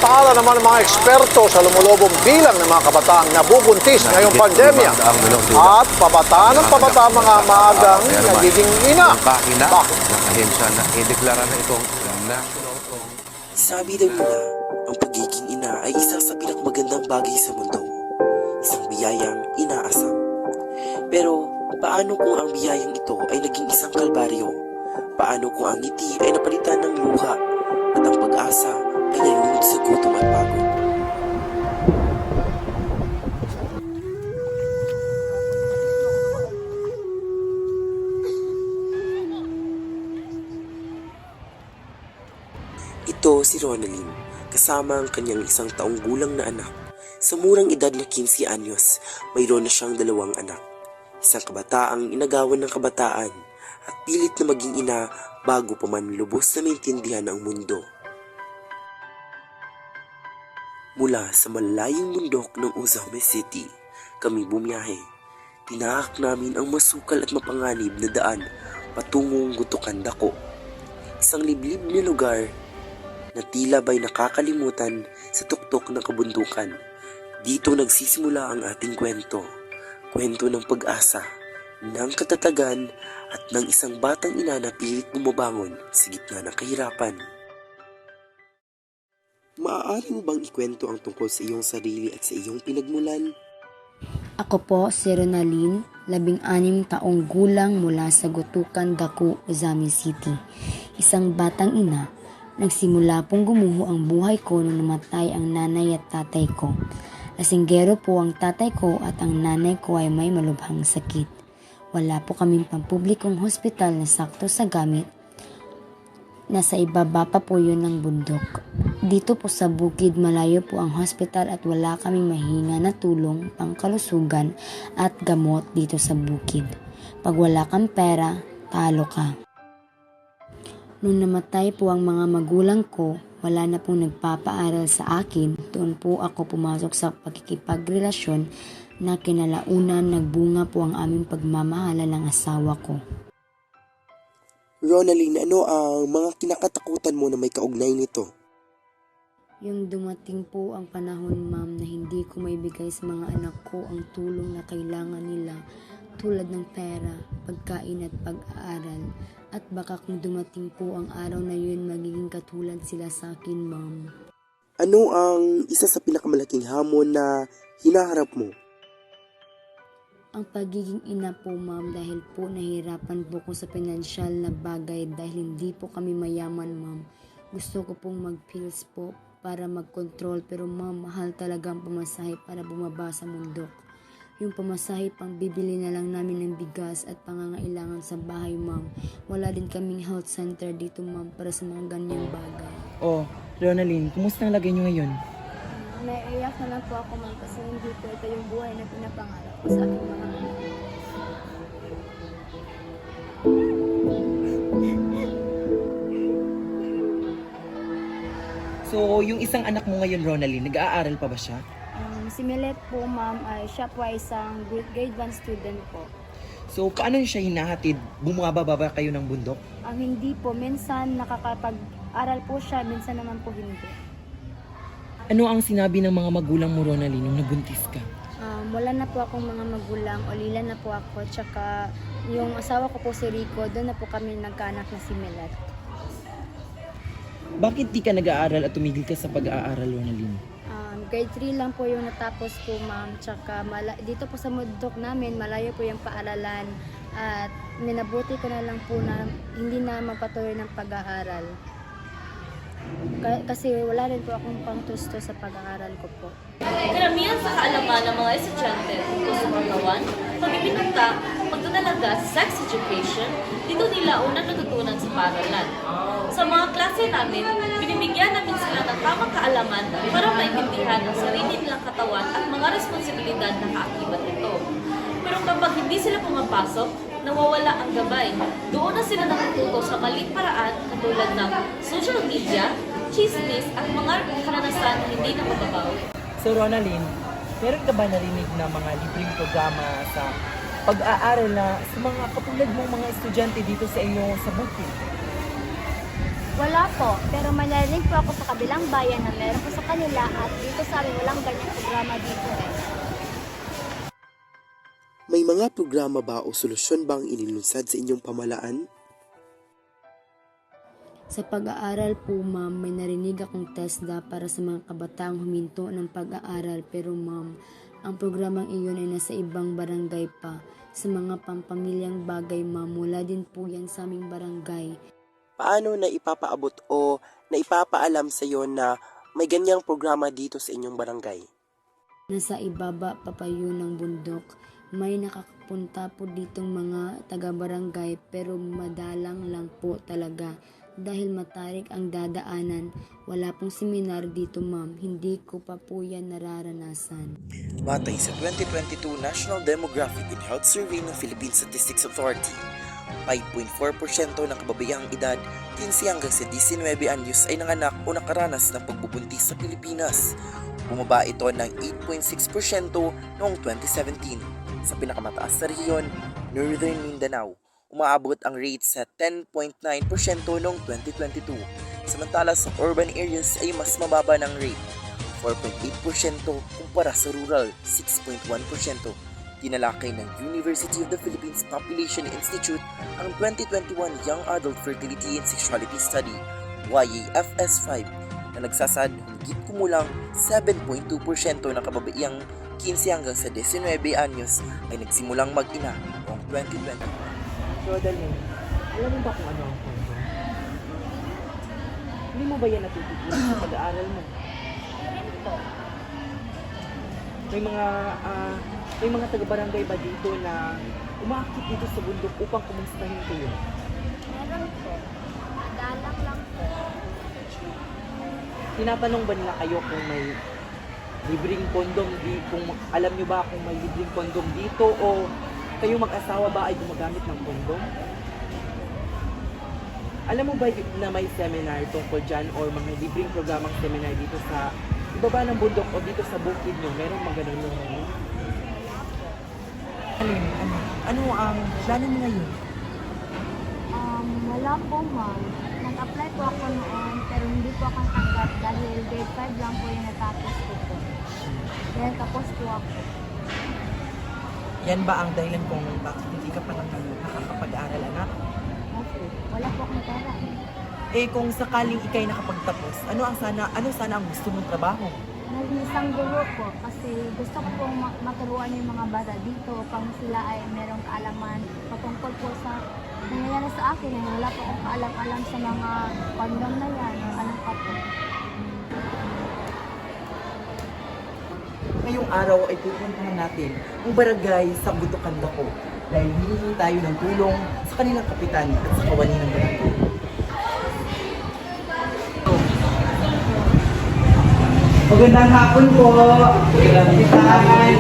Paalala naman ng mga eksperto sa lumulubong bilang ng mga kabataang nabubuntis ngayong pandemya at pabataan ng pabataan mga maagang nagiging ina. Bakit? Ahensya na ideklara na itong national. Sabi daw nila, ang pagiging ina ay isa sa pinakmagandang bagay sa mundo. Isang biyayang inaasam. Pero, paano kung ang biyayang ito ay naging isang kalbaryo? Paano kung ang ngiti ay napalitan ng luha at ang pag-asa ay nalunod sa gutom at pagod? Ito si Ronalyn, kasama ang kanyang isang taong gulang na anak. Sa murang edad na 15 anyos, mayroon na siyang 2 anak. Isang kabataang inagawan ng kabataan at pilit na maging ina bago pa man lubos na maintindihan ang mundo. Mula sa malayong bundok ng Ozame City, kami bumiyahe. Tinahak namin ang masukal at mapanganib na daan patungong Gutukan Dako. Isang liblib na lugar na tila ba'y nakakalimutan sa tuktok ng kabundukan. Dito nagsisimula ang ating kwento. Kwento ng pag-asa, ng katatagan at ng isang batang ina na pilit bumabangon sa gitna ng kahirapan. Maaari mo bang ikwento ang tungkol sa iyong sarili at sa iyong pinagmulan? Ako po si Ronalyn, 16 taong gulang mula sa Gutukan Dako, Ozame City. Isang batang ina. Nagsimula pong gumuho ang buhay ko nung namatay ang nanay at tatay ko. Lasinggero po ang tatay ko at ang nanay ko ay may malubhang sakit. Wala po kaming pampublikong hospital na sakto sa gamit. Nasa ibaba pa po yun ng bundok. Dito po sa bukid malayo po ang hospital at wala kaming mahinga na tulong, pangkalusugan at gamot dito sa bukid. Pag wala kang pera, talo ka. Nung namatay po ang mga magulang ko, wala na pong nagpapaaral sa akin. Doon po ako pumasok sa pakikipagrelasyon na kinalaunan nagbunga po ang aming pagmamahalan ng asawa ko. Ronalyn, ano ang mga kinakatakutan mo na may kaugnay nito? Yung dumating po ang panahon, ma'am, na hindi ko maibigay sa mga anak ko ang tulong na kailangan nila tulad ng pera, pagkain at pag-aaral. At baka kung dumating po ang araw na yun, magiging katulad sila sa akin, ma'am. Ano ang isa sa pinakamalaking hamon na hinaharap mo? Ang pagiging ina po, ma'am, dahil po nahirapan po ko sa pinansyal na bagay dahil hindi po kami mayaman, ma'am. Gusto ko pong mag-pills po para mag-control pero ma'am, mahal talaga ang pamasahe para bumaba sa mundok. Yung pamasahe pang bibili na lang namin ng bigas at pangangailangan sa bahay, ma'am. Wala din kaming health center dito, ma'am, para sa mga ganyang bagay. Oh, Ronalyn, kumusta ang lagay niyo ngayon? Naiiyak na lang po ako, ma'am, kasi hindi po ito yung buhay na pinapangarap ko sa aking mga anak. So, yung isang anak mo ngayon, Ronalyn, nag-aaral pa ba siya? Si Milet po, ma'am, ay siya po ay isang grade 1 student po. So, paano siya hinahatid? Bumababa ba kayo ng bundok? Ang hindi po, minsan nakakapag-aral po siya, minsan naman po hindi. Ano ang sinabi ng mga magulang mo, Ronalyn, nung nabuntis ka? Wala na po akong mga magulang, ulila na po ako, tsaka yung asawa ko po si Rico, doon na po kami nagkaanak na si Milet. Bakit di ka nag-aaral at tumigil ka sa pag-aaral, Ronalyn? Grade 3 lang po yung natapos ko, ma'am. Tsaka dito po sa mundok namin, malayo po yung paaralan. At minabuti ko na lang po na hindi na magpatuloy ng pag-aaral. Kasi wala rin po akong pangtusto sa pag-aaral ko po. Karamihan sa kaalaman ng mga estudyante tungkol sa katawan, pagpipinunta, pagdadalaga sa sex education, dito nila unang natutunan sa paaralan. Sa mga klase namin, binibigyan namin sila ng tamang kaalaman para maintindihan ang sarili nilang katawan at mga responsibilidad na kaakibat nito. Pero kapag hindi sila pumapasok, nawawala ang gabay. Doon na sila natututo sa maling paraan katulad ng social media, chismis at mga karanasan na hindi na mababaw. So, Ronalyn, meron ka ba narinig na mga libreng programa sa pag-aaral na sa mga katulad mong mga estudyante dito sa inyo sa bukid? Wala po, pero may narinig po ako sa kabilang bayan na meron po sa kanila at dito sa amin walang ganyang programa dito eh. May mga programa ba o solusyon bang inilunsad sa inyong pamalaan? Sa pag-aaral po, ma'am, may narinig akong TESDA para sa mga kabataang huminto ng pag-aaral. Pero ma'am, ang programang iyon ay nasa ibang barangay pa. Sa mga pampamilyang bagay, ma'am, wala din po yan sa aming barangay. Paano na ipapaabot o na ipapaalam sa iyo na may ganyang programa dito sa inyong barangay? Nasa ibaba pa pa yun ng bundok. May nakakapunta po ditong mga taga-barangay pero madalang lang po talaga. Dahil matarik ang dadaanan, wala pong seminar dito ma'am, hindi ko pa po yan nararanasan. Batay sa 2022 National Demographic and Health Survey ng Philippine Statistics Authority, 5.4% ng kababayang edad 15 hanggang sa 19 anyos ay nanganak o nakaranas ng pagbubuntis sa Pilipinas. Bumaba ito ng 8.6% noong 2017. Sa pinakamataas na rehiyon, Northern Mindanao, umaabot ang rate sa 10.9% noong 2022. Samantala sa urban areas ay mas mababa ng rate, 4.8% kumpara sa rural, 6.1%. Tinalakay ng University of the Philippines Population Institute ang 2021 Young Adult Fertility and Sexuality Study, YAFS-5, na nagsasad higit kumulang 7.2% ng kababaihang 15 hanggang sa 19 anyos ay nagsimulang mag-ina noong 2020. So, Dalhin, alam mo ba kung ano ang kondo? Hindi mo ba yan natututunan sa pag-aaral mo? May mga taga-barangay ba dito na umaakit dito sa bundok upang kumustahin kayo? Meron po, madalang lang po. Tinatanong ba nila kayo kung may libreng kondom kung alam nyo ba kung may libreng kondom dito o kayo mag-asawa ba ay gumagamit ng kondom? Alam mo ba na may seminar tungkol dyan or mga libreng programang seminar dito sa ibaba ng bundok o dito sa bukid nyo? Merong mga ganun nyo ngayon? Ano ang plano mo ngayon? Wala po ma'am. Nag-apply po ako noon pero hindi po ako natanggap dahil grade 5 lang po yung natapos ko po. Kaya tapos po ako. Yan ba ang dahilan kung bakit hindi ka pa nakakapag-aral, anak? Okay. Wala po akong pera. Kung sakaling ikay nakapagtapos, ano sana ang gusto mong trabaho? Nag-isang guro po kasi gusto ko pong maturuan yung mga bata dito pang sila ay merong kaalaman patungkol po sa nangyayari sa akin. Wala po akong kaalam-alam sa mga kondom na yan o ano pa po. Ngayong araw ay pupuntahan natin ang barangay sa Butukan Dako dahil hihingi tayo ng tulong sa kanilang kapitan at sa kawani ng barangay. Magandang hapon po! Magandang kapitan!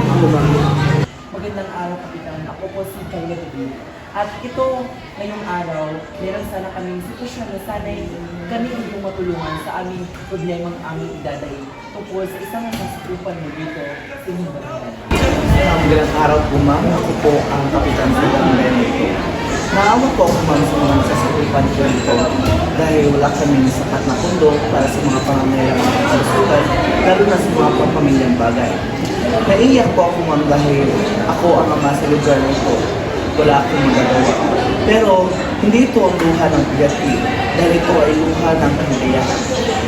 Magandang araw, kapitan. Ako po si Kayla David. At ito, ngayong araw, meron sana kaming sitwasyon na sana'y kami inyong matulungan sa aming problemang aming idadaig tungkol sa isang nasakrupan mo dito sa inyong barangay. Magandang araw po ma'am, ako po ang kapitan sa barangay nito. Naawa po ako ma'am sa mga nasasakripan ko dito dahil wala kami sapat na pundo para sa mga pangangailangan ng kalusugan, lalo na sa mga pampilyang bagay. Naiiyak po ako ma'am dahil ako ang ama sa lugar nito. Wala akong magagawa. Pero hindi ito ang luha ng pigati dahil ito ay luha ng kahilayan.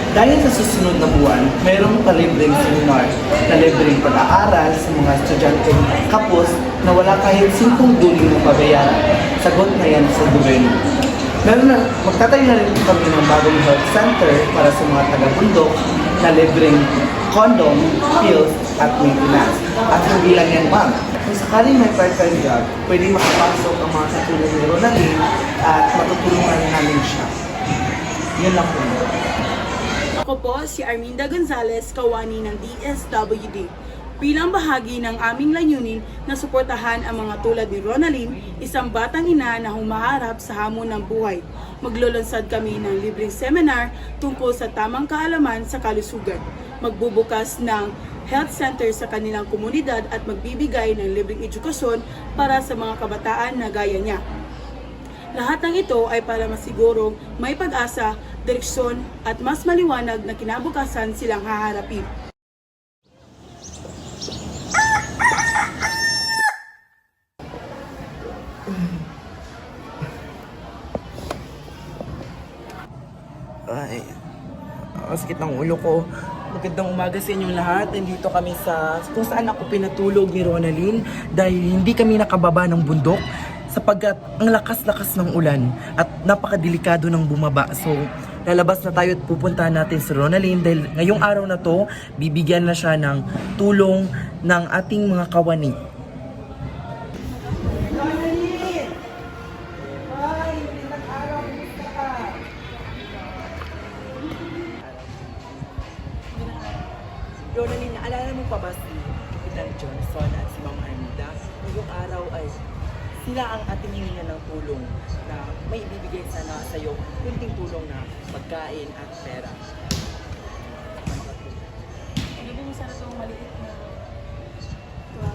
Dahil sa susunod na buwan, mayroong palibreng seminar na libreng pag-aaral sa mga estudyanteng kapos na wala kahit 5 duling na pabayaran. Sagot na yan sa gobyerno. Magtatayo na rin kami ng bagong health center para sa mga taga-bundok na libreng condom, pills, at maintenance. At hindi lang yan ma'am. Kung sakaling may part-time job, pwede makapasok ang mga katulong ni Ronaldin at matutulungan namin siya. Yun lang po. Ako po si Arminda Gonzalez, kawani ng DSWD. Bilang bahagi ng aming layunin na suportahan ang mga tulad ni Ronaldin, isang batang ina na humaharap sa hamon ng buhay. Maglulunsad kami ng libreng seminar tungkol sa tamang kaalaman sa kalusugan. Magbubukas ng health center sa kanilang komunidad at magbibigay ng libreng edukasyon para sa mga kabataan na gaya niya. Lahat ng ito ay para masigurong may pag-asa, direksyon at mas maliwanag na kinabukasan silang haharapin. Ay, ang sakit ng ulo ko. Magandang umaga sa inyong lahat. Nandito kami sa kung saan ako pinatulog ni Ronalyn dahil hindi kami nakababa ng bundok sapagkat ang lakas-lakas ng ulan at napakadelikado ng bumaba. So, lalabas na tayo at pupuntahan natin si Ronalyn dahil ngayong araw na to, bibigyan na siya ng tulong ng ating mga kawani. Ronalyn! Ay, magandang araw. Kumusta ka? Ronalyn, naalala mo pa ba si Kapitan Johnson at si Ma'am Armida? Ngayong araw ay sila ang ating hininga ng tulong na may ibibigay sana sa iyo kunting tulong na pagkain at pera. Hindi mo sana itong maliit na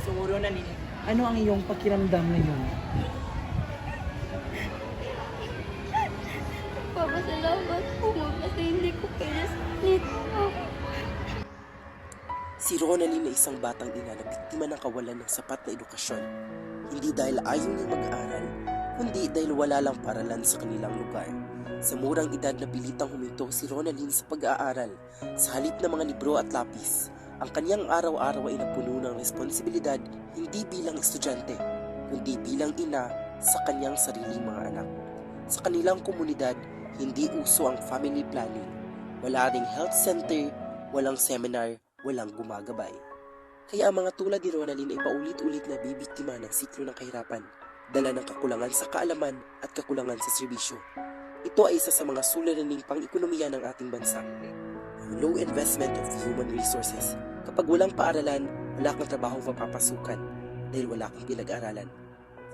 So Ronalyn, ano ang iyong pakiramdam ngayon? Papasalamat po ma'am kasi hindi ko pinasanit. Si Ronalyn ay isang batang ina na biktima ng kawalan ng sapat na edukasyon. Hindi dahil ayaw niyang mag-aaral, kundi dahil wala lang paralan sa kanilang lugar. Sa murang edad na pilitang huminto si Ronalyn sa pag-aaral, sa halip ng mga libro at lapis, ang kanyang araw-araw ay napuno ng responsibilidad hindi bilang estudyante, kundi bilang ina sa kanyang sariling mga anak. Sa kanilang komunidad, hindi uso ang family planning. Wala ring health center, walang seminar, walang gumagabay. Kaya ang mga tulad ni Ronalyn ay paulit-ulit na bibiktima ng siklo ng kahirapan, dala ng kakulangan sa kaalaman at kakulangan sa serbisyo. Ito ay isa sa mga suliraning pang-ekonomiya ng ating bansa. Ang low investment of human resources. Kapag walang paaralan, wala kang trabahong mapapasukan dahil wala kang pinag-aralan.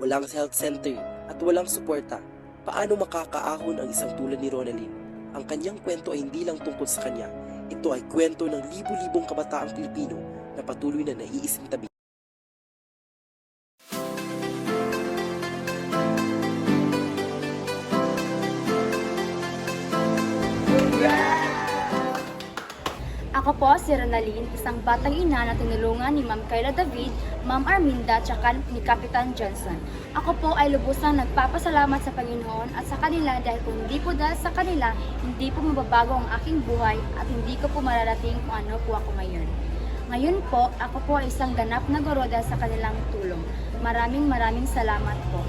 Walang health center at walang suporta. Paano makakaahon ang isang tulad ni Ronalyn? Ang kanyang kwento ay hindi lang tungkol sa kanya. Ito ay kwento ng libu-libong kabataang Pilipino na patuloy na naiisintabi. Ako po si Ronalyn, isang batang ina na tinulungan ni Ma'am Kayla David, Ma'am Arminda, tsaka ni Kapitan Johnson. Ako po ay lubusang nagpapasalamat sa Panginoon at sa kanila dahil kung hindi po dahil sa kanila, hindi po mababago ang aking buhay at hindi ko po mararating kung ano po ako ngayon. Ngayon po, ako po ay isang ganap na guro dahil sa kanilang tulong. Maraming salamat po.